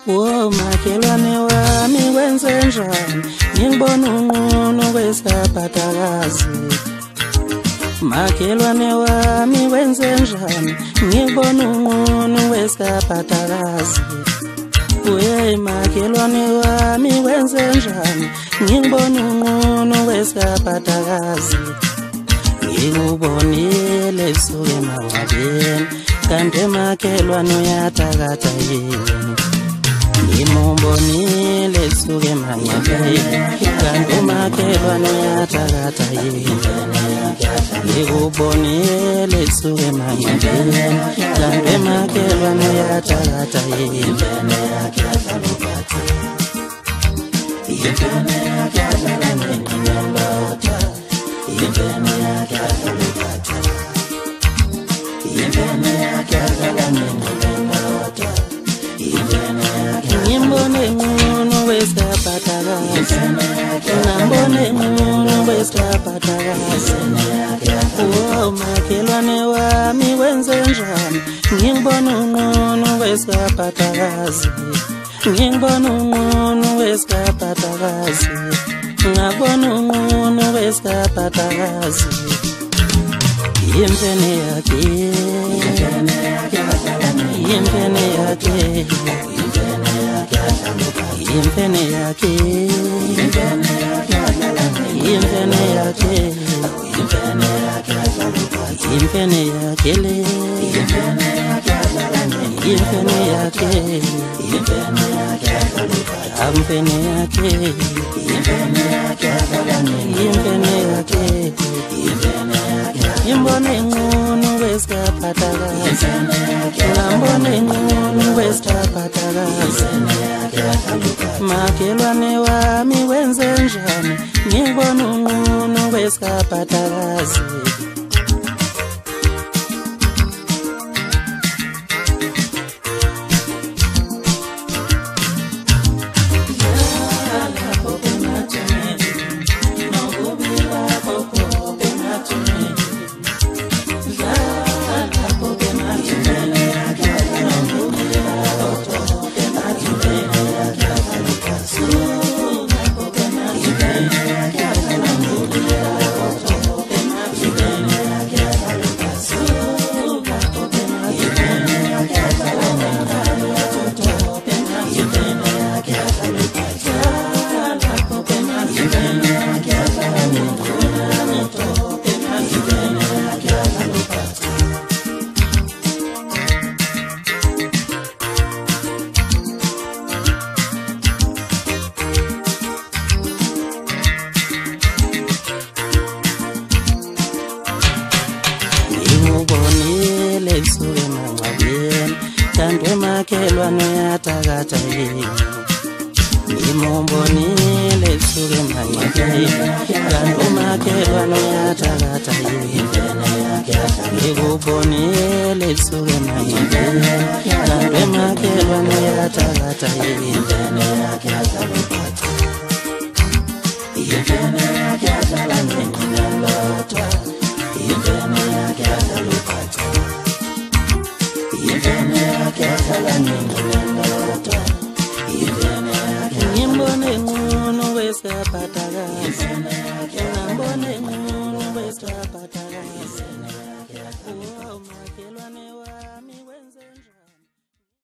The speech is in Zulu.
Wo makhelwane wami wenze njani ngibona unqunu wesaphatakazi Makhelwane wami wenze njani ngibona unqunu wesaphatakazi Uye makhelwane wami wenze njani ngibona unqunu wesaphatakazi Ngikubonile suke mawabeni kanti makhelwane uyathakatha yini Ngimubonile suke mawabeni kanti makhelwane uyathakatha yini Ngikubonile suke mawabeni kanti makhelwane uyathakatha yini Ngimbone ngunu wesaphatakazi Ngambone ngunu wesaphatakazi Wo makhelwane wami wenze njani Ngibona ngunu wesaphatakazi Ngibona ngunu wesaphatakazi Ngabona ngunu wesaphatakazi Yempene yakhe Yempene yakhe Yempene yakhe Yempene yakhe Yempene yakhe le Yempene yakhe Ampene yakhe Yempene yakhe Ngimbone ngunu wesaphatakazi Ngambone ngunu wesaphatakazi Makhelwane wami wenze njani ngibona unqunu wesaphatakazi Ngikubonile suke mawabeni kanti makhelwane uyathakatha yini Ngimubonile suke mawabeni kanti makhelwane uyathakatha yini Ngikubonile suke mawabeni kanti makhelwane uyathakatha yini Ngimbone ngunu wesaphatakazi Ngambone ngunu wesaphatakazi